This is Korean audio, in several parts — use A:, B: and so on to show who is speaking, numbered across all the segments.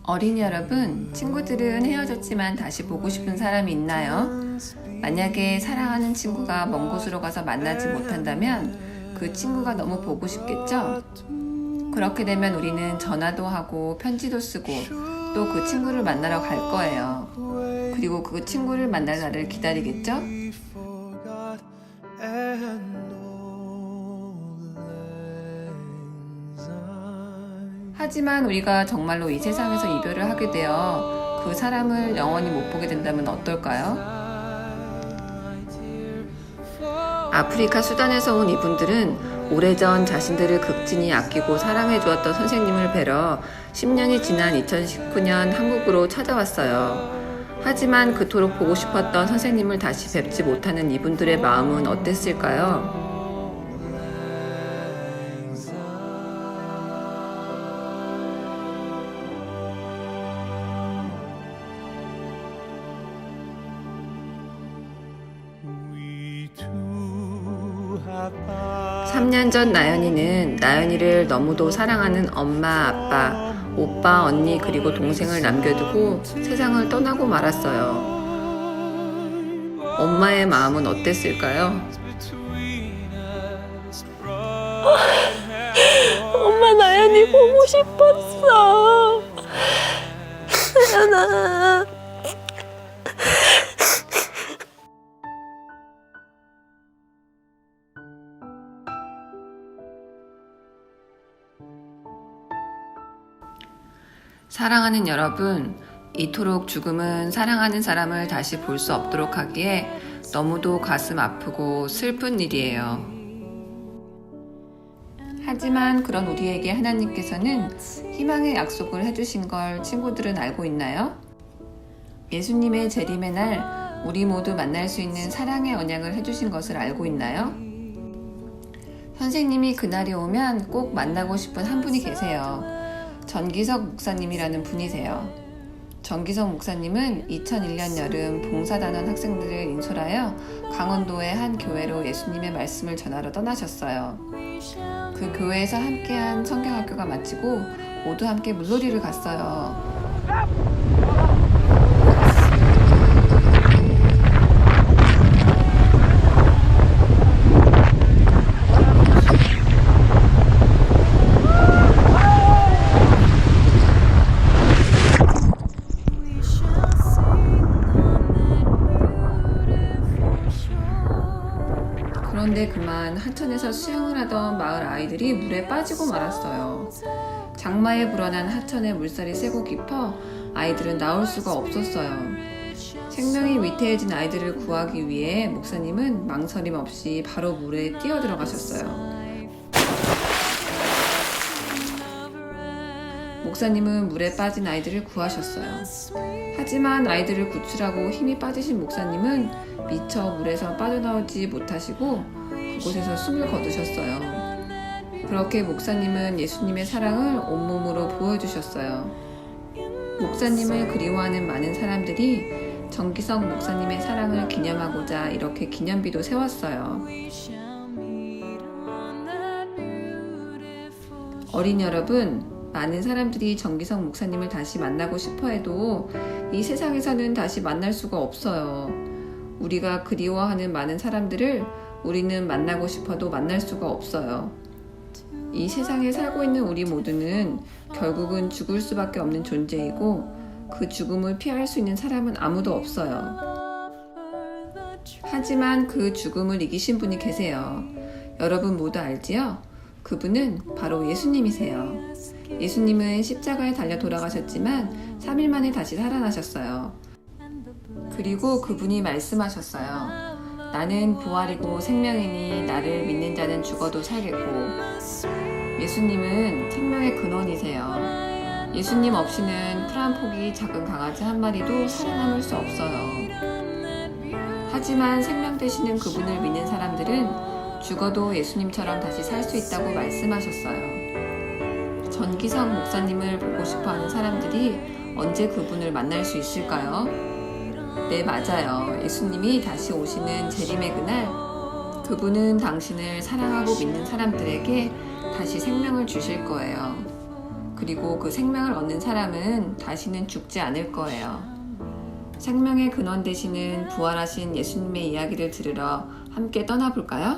A: 어린이 여러분, 친구들은 헤어졌지만 다시 보고 싶은 사람이 있나요? 만약에 사랑하는 친구가 먼 곳으로 가서 만나지 못한다면 그 친구가 너무 보고 싶겠죠? 그렇게 되면 우리는 전화도 하고 편지도 쓰고 또 그 친구를 만나러 갈 거예요. 그리고 그 친구를 만날 날을 기다리겠죠? 하지만 우리가 정말로 이 세상에서 이별을 하게 되어 그 사람을 영원히 못 보게 된다면 어떨까요? 아프리카 수단에서 온 이분들은 오래전 자신들을 극진히 아끼고 사랑해 주었던 선생님을 뵈러 10년이 지난 2019년 한국으로 찾아왔어요. 하지만 그토록 보고 싶었던 선생님을 다시 뵙지 못하는 이분들의 마음은 어땠을까요? (3) 년 전 나연이는 나연이를 너무도 사랑하는 엄마, 아빠, 오빠, 언니 그리고 동생을 남겨두고 세상을 떠나고 말았어요. 엄마의 마음은 어땠을까요?
B: 엄마 나연이 보고 싶었어. 나연아.
A: 사랑하는 여러분, 이토록 죽음은 사랑하는 사람을 다시 볼 수 없도록 하기에 너무도 가슴 아프고 슬픈 일이에요. 하지만 그런 우리에게 하나님께서는 희망의 약속을 해주신 걸 친구들은 알고 있나요? 예수님의 재림의 날 우리 모두 만날 수 있는 사랑의 언약을 해주신 것을 알고 있나요? 선생님이 그날이 오면 꼭 만나고 싶은 한 분이 계세요. 전기석 목사님이라는 분이세요. 전기석 목사님은 2001년 여름 봉사단원 학생들을 인솔하여 강원도의 한 교회로 예수님의 말씀을 전하러 떠나셨어요. 그 교회에서 함께한 성경학교가 마치고 모두 함께 물놀이를 갔어요. 그런데 그만 하천에서 수영을 하던 마을 아이들이 물에 빠지고 말았어요. 장마에 불어난 하천의 물살이 세고 깊어 아이들은 나올 수가 없었어요. 생명이 위태해진 아이들을 구하기 위해 목사님은 망설임 없이 바로 물에 뛰어들어가셨어요. 목사님은 물에 빠진 아이들을 구하셨어요. 하지만 아이들을 구출하고 힘이 빠지신 목사님은 미처 물에서 빠져나오지 못하시고 그곳에서 숨을 거두셨어요. 그렇게 목사님은 예수님의 사랑을 온몸으로 보여주셨어요. 목사님을 그리워하는 많은 사람들이 전기석 목사님의 사랑을 기념하고자 이렇게 기념비도 세웠어요. 어린 여러분, 많은 사람들이 전기석 목사님을 다시 만나고 싶어 해도 이 세상에서는 다시 만날 수가 없어요. 우리가 그리워하는 많은 사람들을 우리는 만나고 싶어도 만날 수가 없어요. 이 세상에 살고 있는 우리 모두는 결국은 죽을 수밖에 없는 존재이고 그 죽음을 피할 수 있는 사람은 아무도 없어요. 하지만 그 죽음을 이기신 분이 계세요. 여러분 모두 알지요? 그분은 바로 예수님이세요. 예수님은 십자가에 달려 돌아가셨지만 3일 만에 다시 살아나셨어요. 그리고 그분이 말씀하셨어요. 나는 부활이고 생명이니 나를 믿는 자는 죽어도 살겠고. 예수님은 생명의 근원이세요. 예수님 없이는 풀 한 포기 작은 강아지 한 마리도 살아남을 수 없어요. 하지만 생명 되시는 그분을 믿는 사람들은 죽어도 예수님처럼 다시 살 수 있다고 말씀하셨어요. 전기석 목사님을 보고 싶어하는 사람들이 언제 그분을 만날 수 있을까요? 네, 맞아요. 예수님이 다시 오시는 재림의 그날 그분은 당신을 사랑하고 믿는 사람들에게 다시 생명을 주실 거예요. 그리고 그 생명을 얻는 사람은 다시는 죽지 않을 거예요. 생명의 근원 되시는 부활하신 예수님의 이야기를 들으러 함께 떠나볼까요?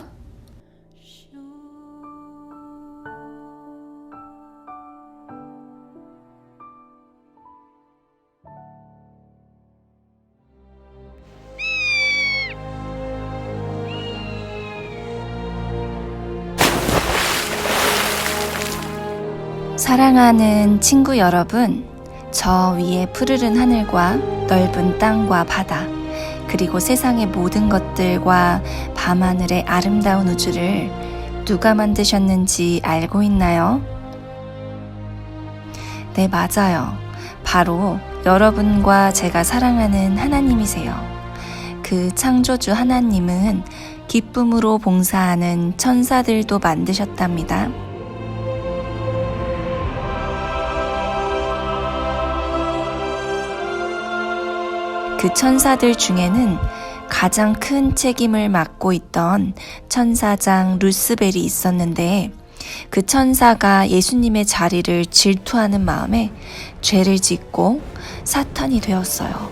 C: 사랑하는 친구 여러분, 저 위에 푸르른 하늘과 넓은 땅과 바다, 그리고 세상의 모든 것들과 밤하늘의 아름다운 우주를 누가 만드셨는지 알고 있나요? 네, 맞아요. 바로 여러분과 제가 사랑하는 하나님이세요. 그 창조주 하나님은 기쁨으로 봉사하는 천사들도 만드셨답니다. 그 천사들 중에는 가장 큰 책임을 맡고 있던 천사장 루스벨이 있었는데, 그 천사가 예수님의 자리를 질투하는 마음에 죄를 짓고 사탄이 되었어요.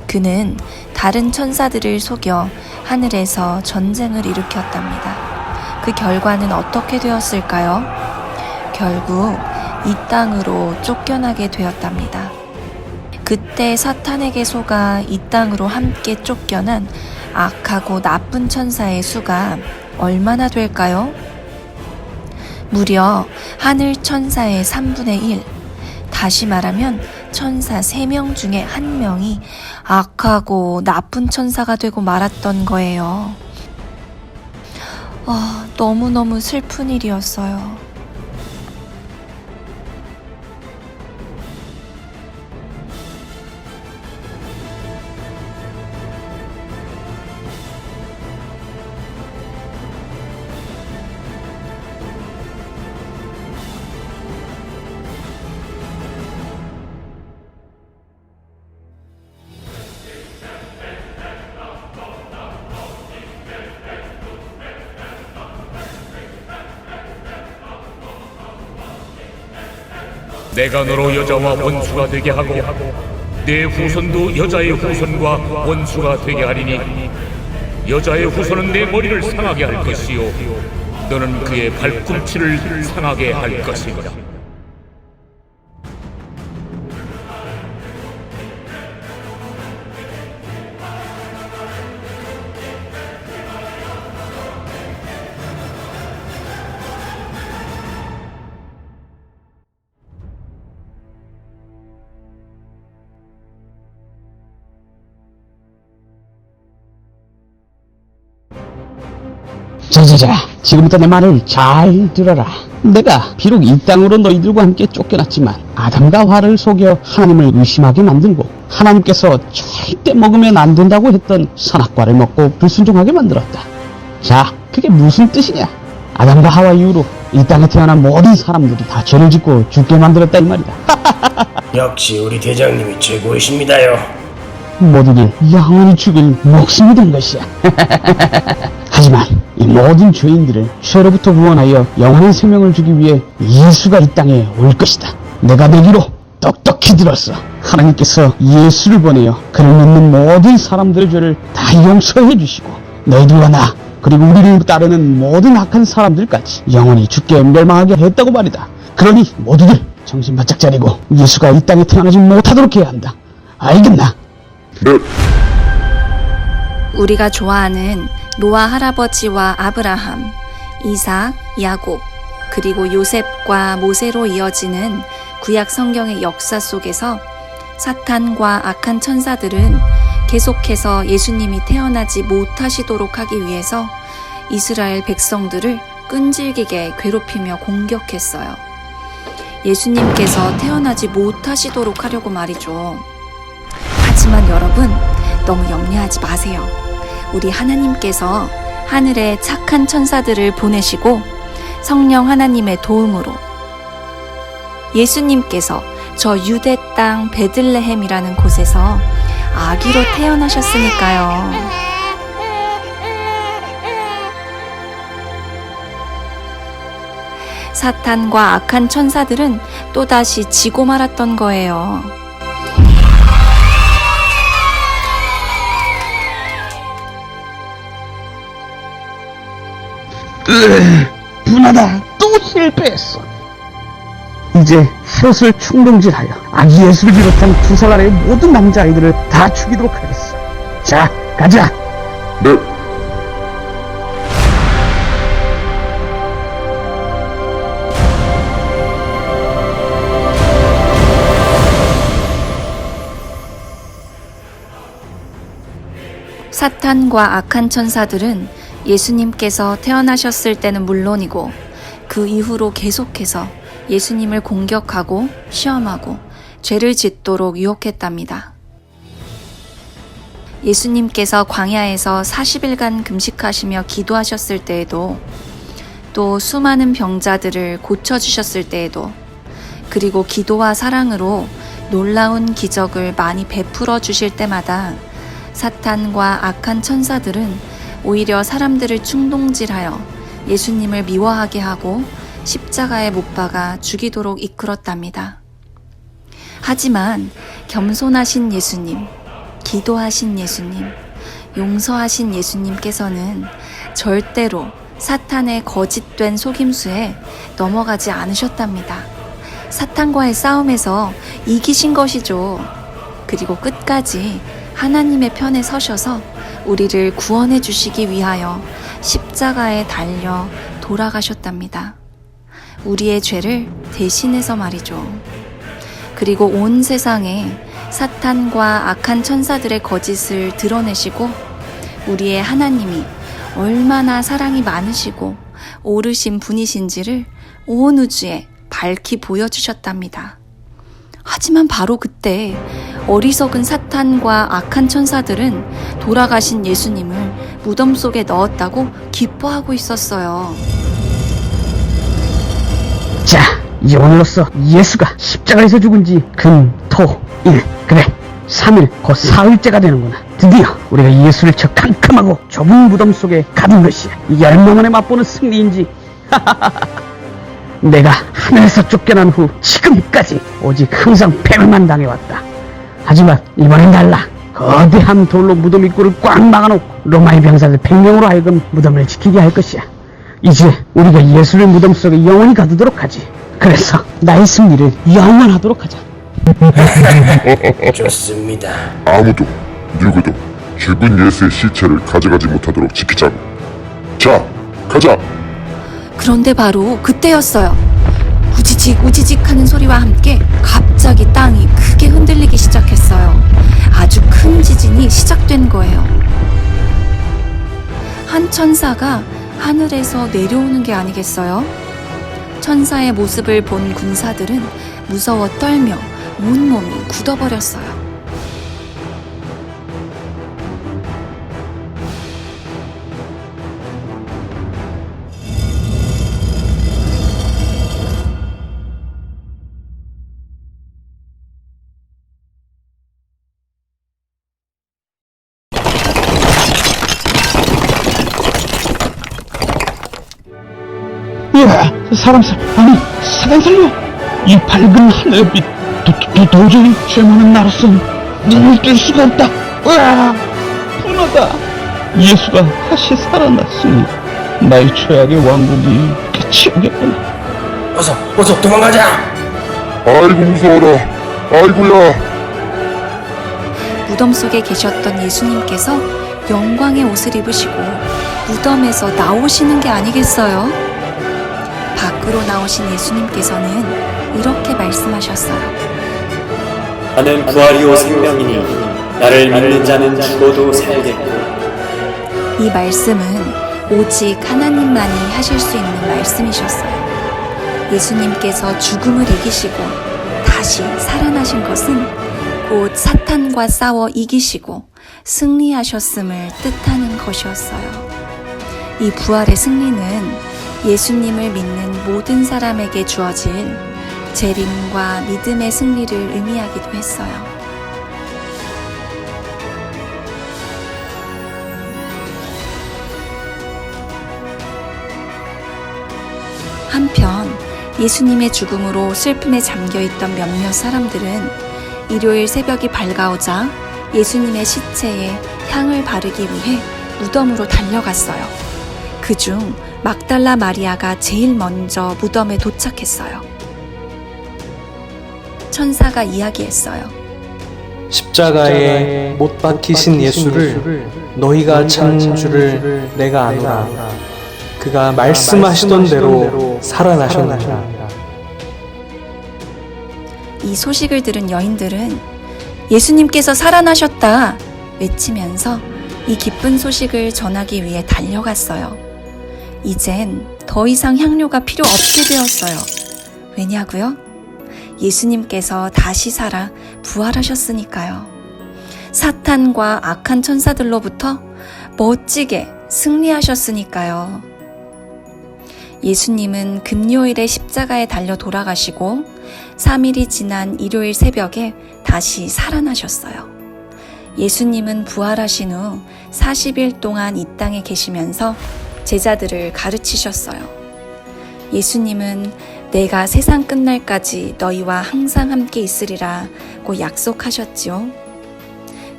C: 그는 다른 천사들을 속여 하늘에서 전쟁을 일으켰답니다. 그 결과는 어떻게 되었을까요? 결국 이 땅으로 쫓겨나게 되었답니다. 그때 사탄에게 속아 이 땅으로 함께 쫓겨난 악하고 나쁜 천사의 수가 얼마나 될까요? 무려 하늘 천사의 3분의 1, 다시 말하면 천사 3명 중에 1명이 악하고 나쁜 천사가 되고 말았던 거예요. 너무너무 슬픈 일이었어요.
D: 내가 너로 여자와 원수가 되게 하고 내 후손도 여자의 후손과 원수가 되게 하리니 여자의 후손은 내 머리를 상하게 할 것이요 너는 그의 발꿈치를 상하게 할 것이니라.
E: 자자자, 지금부터 내 말을 잘 들어라. 내가 비록 이 땅으로 너희들과 함께 쫓겨났지만 아담과 하와를 속여 하나님을 의심하게 만들고 하나님께서 절대 먹으면 안 된다고 했던 선악과를 먹고 불순종하게 만들었다. 자, 그게 무슨 뜻이냐? 아담과 하와 이후로 이 땅에 태어난 모든 사람들이 다 죄를 짓고 죽게 만들었다 이 말이다.
F: 역시 우리 대장님이 최고이십니다요.
E: 모두들 영원히 죽을 목숨이 된 것이야. 하지만 이 모든 죄인들을 죄로부터 구원하여 영원한 생명을 주기 위해 예수가 이 땅에 올 것이다. 내가 내기로 똑똑히 들었어. 하나님께서 예수를 보내어 그를 믿는 모든 사람들의 죄를 다 용서해 주시고 너희들과 나 그리고 우리를 따르는 모든 악한 사람들까지 영원히 죽게 멸망하게 했다고 말이다. 그러니 모두들 정신 바짝 차리고 예수가 이 땅에 태어나지 못하도록 해야 한다. 알겠나?
C: 우리가 좋아하는 노아 할아버지와 아브라함, 이삭, 야곱, 그리고 요셉과 모세로 이어지는 구약 성경의 역사 속에서 사탄과 악한 천사들은 계속해서 예수님이 태어나지 못하시도록 하기 위해서 이스라엘 백성들을 끈질기게 괴롭히며 공격했어요. 예수님께서 태어나지 못하시도록 하려고 말이죠. 하지만 여러분, 너무 염려하지 마세요. 우리 하나님께서 하늘에 착한 천사들을 보내시고 성령 하나님의 도움으로 예수님께서 저 유대 땅 베들레헴이라는 곳에서 아기로 태어나셨으니까요. 사탄과 악한 천사들은 또다시 지고 말았던 거예요.
E: 분하다. 또 실패했어. 이제 헤롯을 충동질하여 아기 예수를 비롯한 두 살 아래의 모든 남자아이들을 다 죽이도록 하겠어. 자, 가자.
G: 네.
C: 사탄과 악한 천사들은 예수님께서 태어나셨을 때는 물론이고 그 이후로 계속해서 예수님을 공격하고 시험하고 죄를 짓도록 유혹했답니다. 예수님께서 광야에서 40일간 금식하시며 기도하셨을 때에도, 또 수많은 병자들을 고쳐주셨을 때에도, 그리고 기도와 사랑으로 놀라운 기적을 많이 베풀어 주실 때마다 사탄과 악한 천사들은 오히려 사람들을 충동질하여 예수님을 미워하게 하고 십자가에 못 박아 죽이도록 이끌었답니다. 하지만 겸손하신 예수님, 기도하신 예수님, 용서하신 예수님께서는 절대로 사탄의 거짓된 속임수에 넘어가지 않으셨답니다. 사탄과의 싸움에서 이기신 것이죠. 그리고 끝까지 하나님의 편에 서셔서 우리를 구원해 주시기 위하여 십자가에 달려 돌아가셨답니다. 우리의 죄를 대신해서 말이죠. 그리고 온 세상에 사탄과 악한 천사들의 거짓을 드러내시고 우리의 하나님이 얼마나 사랑이 많으시고 오르신 분이신지를 온 우주에 밝히 보여주셨답니다. 하지만 바로 그때 어리석은 사탄과 악한 천사들은 돌아가신 예수님을 무덤 속에 넣었다고 기뻐하고 있었어요.
E: 자, 이제 오늘로써 예수가 십자가에서 죽은 지 금, 토, 일, 그래 3일 곧 사흘째가 되는구나. 드디어 우리가 예수를 저 캄캄하고 좁은 무덤 속에 가둔 것이야. 이게 얼마 만에 맛보는 승리인지. 내가 하늘에서 쫓겨난 후 지금까지 오직 항상 패배만 당해왔다. 하지만 이번엔 달라. 거대한 돌로 무덤 입구를 꽉 막아놓고 로마의 병사들 100명으로 하여금 무덤을 지키게 할 것이야. 이제 우리가 예수를 무덤 속에 영원히 가두도록 하지. 그래서 나의 승리를 영원하도록 하자.
F: 좋습니다.
G: 아무도 누구도 죽은 예수의 시체를 가져가지 못하도록 지키자고. 자, 가자.
C: 그런데 바로 그때였어요. 우지직 우지직 하는 소리와 함께 갑자기 땅이 크게 흔들리기 시작했어요. 아주 큰 지진이 시작된 거예요. 한 천사가 하늘에서 내려오는 게 아니겠어요? 천사의 모습을 본 군사들은 무서워 떨며 온몸이 굳어버렸어요.
E: 야, 사람 아니 사단 살려. 이 밝은 하늘의 빛 도저히 죄 많은 나로서는 눈을 뜰 수가 없다. 으아, 분하다. 예수가 다시 살아났으니 나의 죄악의 왕국이 끝이 오겠구나.
F: 어서 도망가자.
G: 아이고 무서워라. 아이고야.
C: 무덤 속에 계셨던 예수님께서 영광의 옷을 입으시고 무덤에서 나오시는 게 아니겠어요? 밖으로 나오신 예수님께서는 이렇게 말씀하셨어요.
H: 나는 부활이요 생명이니 나를 믿는 자는 죽어도 살겠고.
C: 이 말씀은 오직 하나님만이 하실 수 있는 말씀이셨어요. 예수님께서 죽음을 이기시고 다시 살아나신 것은 곧 사탄과 싸워 이기시고 승리하셨음을 뜻하는 것이었어요. 이 부활의 승리는 예수님을 믿는 모든 사람에게 주어진 재림과 믿음의 승리를 의미하기도 했어요. 한편 예수님의 죽음으로 슬픔에 잠겨있던 몇몇 사람들은 일요일 새벽이 밝아오자 예수님의 시체에 향을 바르기 위해 무덤으로 달려갔어요. 그중 막달라 마리아가 제일 먼저 무덤에 도착했어요. 천사가 이야기했어요.
I: 십자가에 못 박히신 예수를 너희가 찾는 줄을 내가 아노라. 그가 말씀하시던 대로 살아나셨느니라.
C: 이 소식을 들은 여인들은 예수님께서 살아나셨다 외치면서 이 기쁜 소식을 전하기 위해 달려갔어요. 이젠 더 이상 향료가 필요 없게 되었어요. 왜냐고요? 예수님께서 다시 살아 부활하셨으니까요. 사탄과 악한 천사들로부터 멋지게 승리하셨으니까요. 예수님은 금요일에 십자가에 달려 돌아가시고 3일이 지난 일요일 새벽에 다시 살아나셨어요. 예수님은 부활하신 후 40일 동안 이 땅에 계시면서 제자들을 가르치셨어요. 예수님은 내가 세상 끝날까지 너희와 항상 함께 있으리라고 약속하셨지요.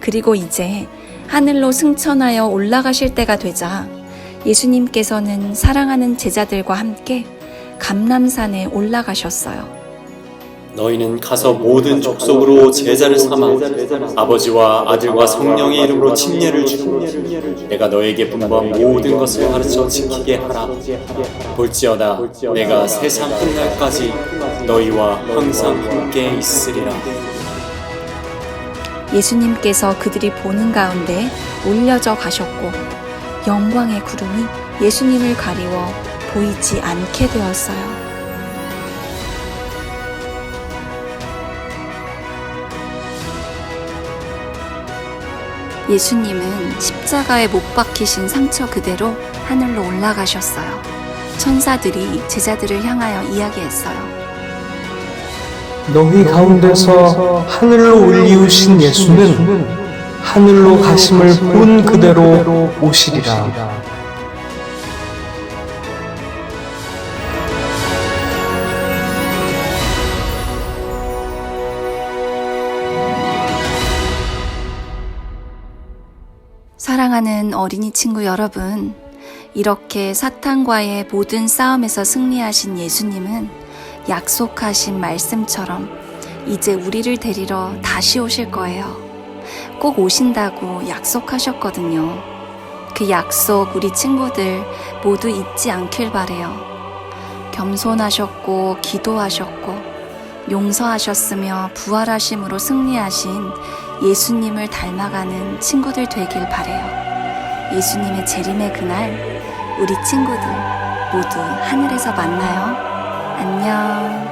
C: 그리고 이제 하늘로 승천하여 올라가실 때가 되자 예수님께서는 사랑하는 제자들과 함께 감람산에 올라가셨어요.
H: 너희는 가서 모든 족속으로 제자를 삼아 아버지와 아들과 성령의 이름으로 침례를 주고 내가 너에게 분부한 모든 것을 가르쳐 지키게 하라. 볼지어다 내가 세상 끝날까지 너희와 항상 함께 있으리라.
C: 예수님께서 그들이 보는 가운데 올려져 가셨고 영광의 구름이 예수님을 가리워 보이지 않게 되었어요. 예수님은 십자가에 못 박히신 상처 그대로 하늘로 올라가셨어요. 천사들이 제자들을 향하여 이야기했어요.
I: 너희 가운데서 하늘로 올리우신 예수는 하늘로 가심을 본 그대로 오시리라.
C: 사랑하는 어린이 친구 여러분, 이렇게 사탄과의 모든 싸움에서 승리하신 예수님은 약속하신 말씀처럼 이제 우리를 데리러 다시 오실 거예요. 꼭 오신다고 약속하셨거든요. 그 약속 우리 친구들 모두 잊지 않길 바래요. 겸손하셨고 기도하셨고 용서하셨으며 부활하심으로 승리하신 예수님을 닮아가는 친구들 되길 바래요. 예수님의 재림의 그날 우리 친구들 모두 하늘에서 만나요. 안녕.